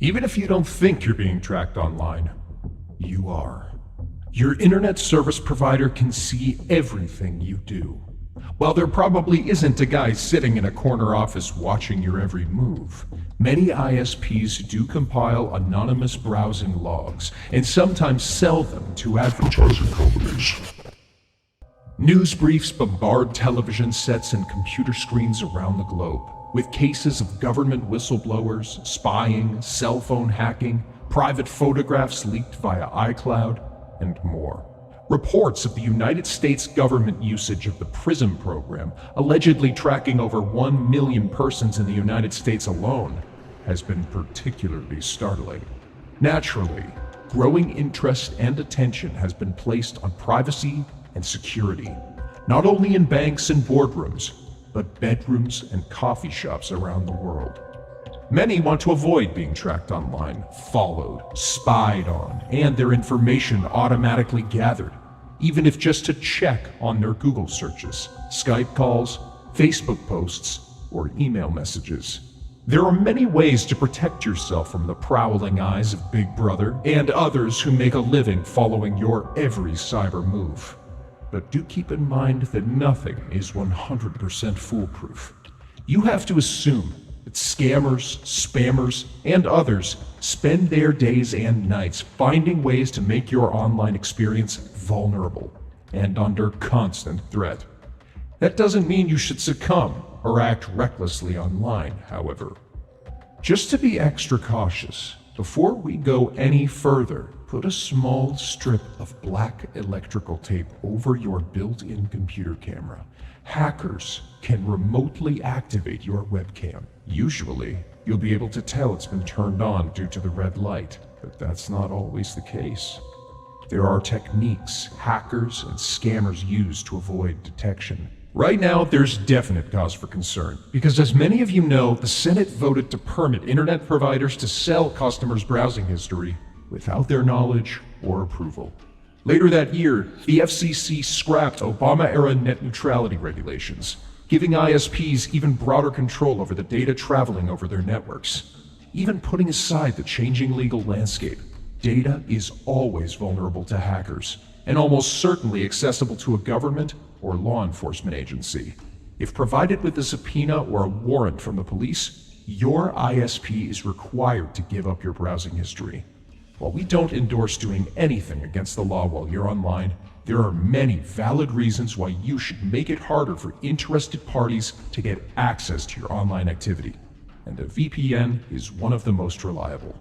Even if you don't think you're being tracked online, you are. Your internet service provider can see everything you do. While there probably isn't a guy sitting in a corner office watching your every move, many ISPs do compile anonymous browsing logs and sometimes sell them to advertising companies. News briefs bombard television sets and computer screens around the globe with cases of government whistleblowers, spying, cell phone hacking, private photographs leaked via iCloud, and more. Reports of the United States government usage of the PRISM program, allegedly tracking over 1 million persons in the United States alone, has been particularly startling. Naturally, growing interest and attention has been placed on privacy and security, not only in banks and boardrooms, but bedrooms and coffee shops around the world. Many want to avoid being tracked online, followed, spied on, and their information automatically gathered, even if just to check on their Google searches, Skype calls, Facebook posts, or email messages. There are many ways to protect yourself from the prowling eyes of Big Brother and others who make a living following your every cyber move. But do keep in mind that nothing is 100% foolproof. You have to assume that scammers, spammers, and others spend their days and nights finding ways to make your online experience vulnerable and under constant threat. That doesn't mean you should succumb or act recklessly online, however. Just to be extra cautious, before we go any further, put a small strip of black electrical tape over your built-in computer camera. Hackers can remotely activate your webcam. Usually, you'll be able to tell it's been turned on due to the red light, but that's not always the case. There are techniques hackers and scammers use to avoid detection. Right now, there's definite cause for concern, because as many of you know, the Senate voted to permit internet providers to sell customers' browsing history without their knowledge or approval. Later that year, the FCC scrapped Obama-era net neutrality regulations, giving ISPs even broader control over the data traveling over their networks. Even putting aside the changing legal landscape, data is always vulnerable to hackers, and almost certainly accessible to a government or law enforcement agency. If provided with a subpoena or a warrant from the police, your ISP is required to give up your browsing history. While we don't endorse doing anything against the law while you're online, there are many valid reasons why you should make it harder for interested parties to get access to your online activity, and a VPN is one of the most reliable.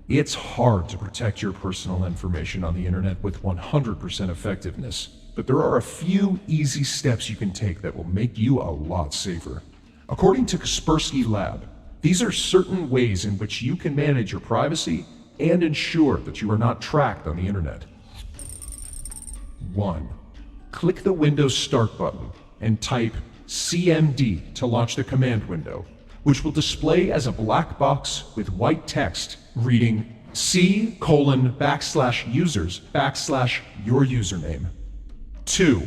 It's hard to protect your personal information on the internet with 100% effectiveness, but there are a few easy steps you can take that will make you a lot safer. According to Kaspersky Lab, these are certain ways in which you can manage your privacy and ensure that you are not tracked on the internet. 1. Click the Windows Start button and type CMD to launch the command window, which will display as a black box with white text reading C:\users\your username. 2.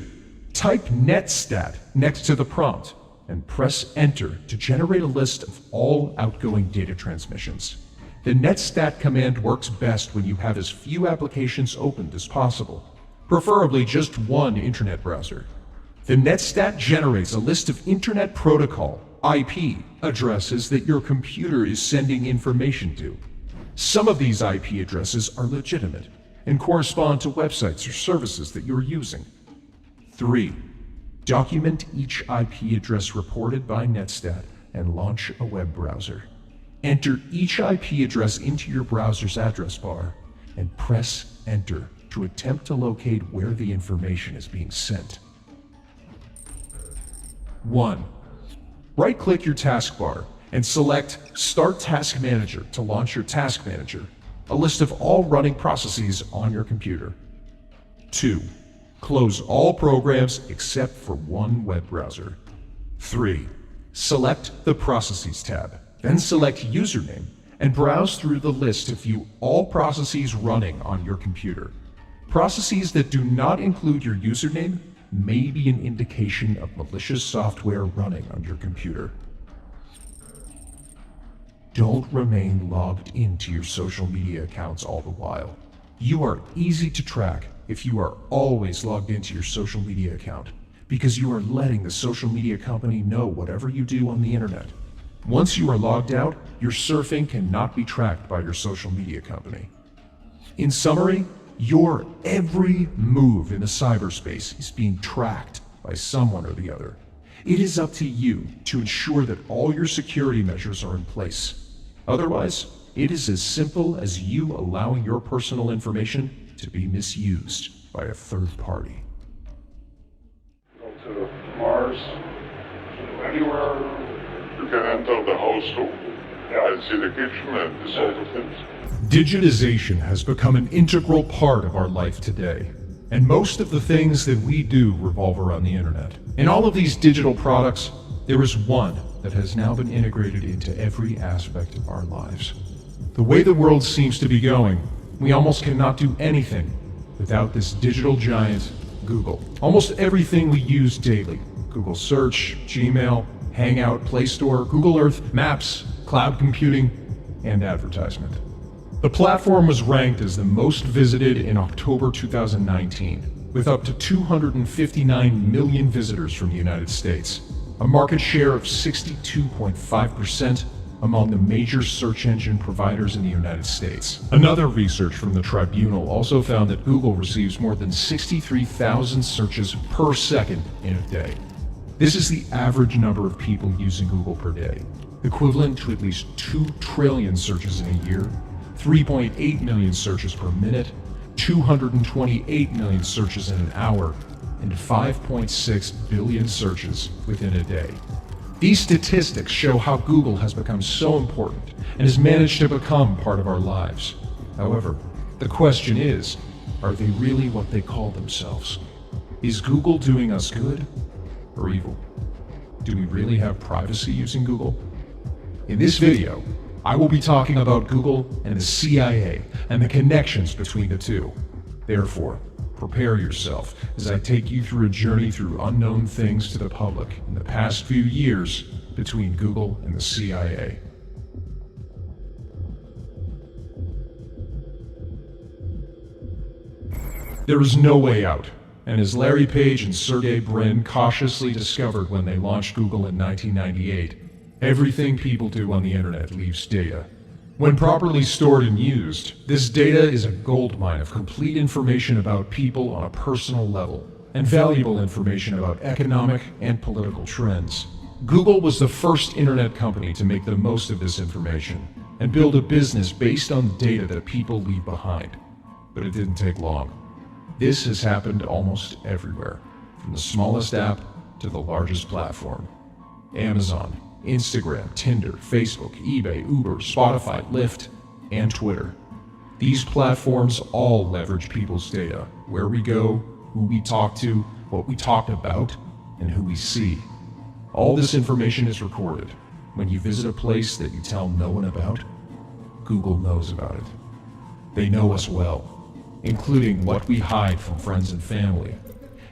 Type netstat next to the prompt and press enter to generate a list of all outgoing data transmissions. The netstat command works best when you have as few applications opened as possible, preferably just one internet browser. The netstat generates a list of Internet Protocol (IP) addresses that your computer is sending information to. Some of these IP addresses are legitimate and correspond to websites or services that you're using. 3. Document each IP address reported by netstat and launch a web browser. Enter each IP address into your browser's address bar and press enter to attempt to locate where the information is being sent. 1. Right-click your taskbar and select Start Task Manager to launch your Task Manager, a list of all running processes on your computer. 2. Close all programs except for one web browser. 3. Select the Processes tab, then select Username and browse through the list to view all processes running on your computer. Processes that do not include your username may be an indication of malicious software running on your computer. Don't remain logged into your social media accounts all the while. You are easy to track if you are always logged into your social media account, because you are letting the social media company know whatever you do on the internet. Once you are logged out, your surfing cannot be tracked by your social media company. In summary, your every move in the cyberspace is being tracked by someone or the other. It is up to you to ensure that all your security measures are in place. Otherwise, it is as simple as you allowing your personal information to be misused by a third party. Go to Mars, anywhere. You can enter the house too. I see the kitchen and this sort of things. Digitization has become an integral part of our life today, and most of the things that we do revolve around the internet. In all of these digital products, there is one that has now been integrated into every aspect of our lives. The way the world seems to be going, we almost cannot do anything without this digital giant, Google. Almost everything we use daily, Google Search, Gmail, Hangout, Play Store, Google Earth, Maps, cloud computing, and advertisement. The platform was ranked as the most visited in October 2019, with up to 259 million visitors from the United States, a market share of 62.5% among the major search engine providers in the United States. Another research from the Tribunal also found that Google receives more than 63,000 searches per second in a day. This is the average number of people using Google per day, equivalent to at least 2 trillion searches in a year, 3.8 million searches per minute, 228 million searches in an hour, and 5.6 billion searches within a day. These statistics show how Google has become so important and has managed to become part of our lives. However, the question is, are they really what they call themselves? Is Google doing us good or evil? Do we really have privacy using Google? In this video, I will be talking about Google and the CIA and the connections between the two. Therefore, prepare yourself as I take you through a journey through unknown things to the public in the past few years between Google and the CIA. There is no way out, and as Larry Page and Sergey Brin cautiously discovered when they launched Google in 1998, everything people do on the internet leaves data. When properly stored and used, this data is a goldmine of complete information about people on a personal level, and valuable information about economic and political trends. Google was the first internet company to make the most of this information, and build a business based on the data that people leave behind. But it didn't take long. This has happened almost everywhere, from the smallest app to the largest platform. Amazon, Instagram, Tinder, Facebook, eBay, Uber, Spotify, Lyft, and Twitter. These platforms all leverage people's data, where we go, who we talk to, what we talk about, and who we see. All this information is recorded. When you visit a place that you tell no one about, Google knows about it. They know us well, including what we hide from friends and family.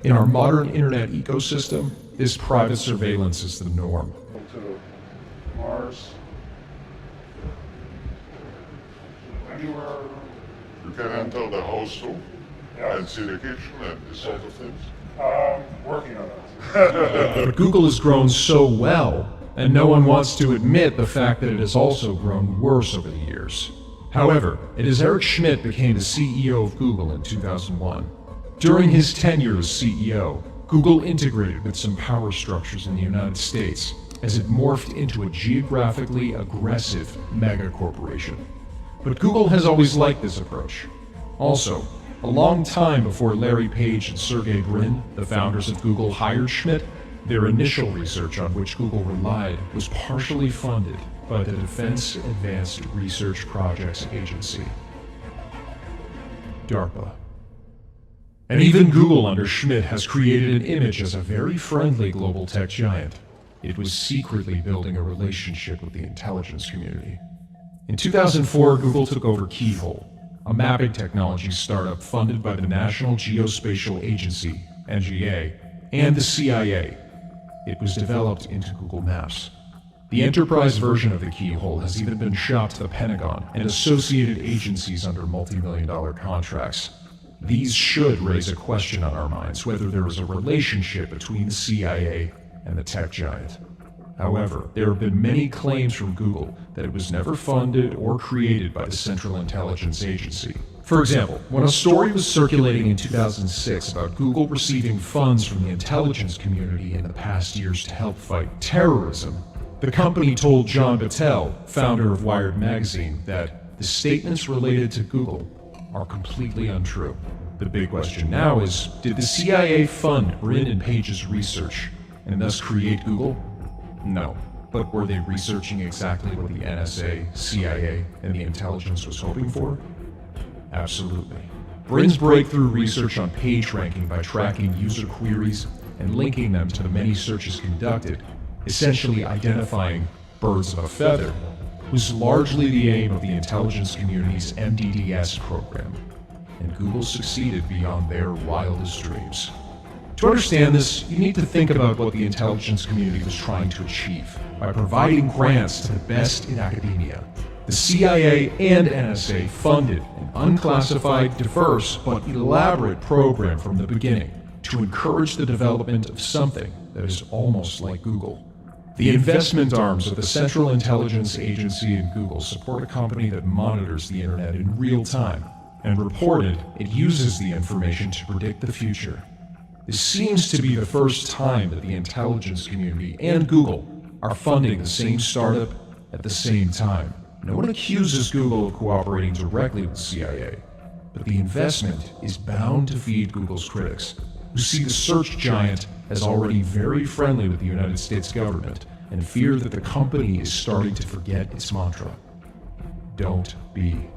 In our modern internet ecosystem, this private surveillance is the norm. To Mars, anywhere. You can enter the house too. I see the kitchen and this sort of things. Working on it. But Google has grown so well, and no one wants to admit the fact that it has also grown worse over the years. However, it is Eric Schmidt became the CEO of Google in 2001. During his tenure as CEO, Google integrated with some power structures in the United States as it morphed into a geographically aggressive mega-corporation. But Google has always liked this approach. Also, a long time before Larry Page and Sergey Brin, the founders of Google, hired Schmidt, their initial research on which Google relied was partially funded by the Defense Advanced Research Projects Agency, DARPA. And even Google under Schmidt has created an image as a very friendly global tech giant. It was secretly building a relationship with the intelligence community. In 2004, Google took over Keyhole, a mapping technology startup funded by the National Geospatial Agency, NGA, and the CIA. It was developed into Google Maps. The enterprise version of the keyhole has even been shopped to the Pentagon and associated agencies under multi-million-dollar contracts. These should raise a question on our minds whether there is a relationship between the CIA and the tech giant. However, there have been many claims from Google that it was never funded or created by the Central Intelligence Agency. For example, when a story was circulating in 2006 about Google receiving funds from the intelligence community in the past years to help fight terrorism, the company told John Battelle, founder of Wired magazine, that the statements related to Google are completely untrue. The big question now is, did the CIA fund Brin and Page's research and thus create Google? No. But were they researching exactly what the NSA, CIA, and the intelligence was hoping for? Absolutely. Brin's breakthrough research on page ranking by tracking user queries and linking them to the many searches conducted, essentially identifying birds of a feather, was largely the aim of the intelligence community's MDDS program, and Google succeeded beyond their wildest dreams. To understand this, you need to think about what the intelligence community was trying to achieve by providing grants to the best in academia. The CIA and NSA funded an unclassified, diverse, but elaborate program from the beginning to encourage the development of something that is almost like Google. The investment arms of the Central Intelligence Agency and Google support a company that monitors the internet in real time, and reported it uses the information to predict the future. This seems to be the first time that the intelligence community and Google are funding the same startup at the same time. No one accuses Google of cooperating directly with the CIA, but the investment is bound to feed Google's critics, who see the search giant as already very friendly with the United States government and fear that the company is starting to forget its mantra. Don't be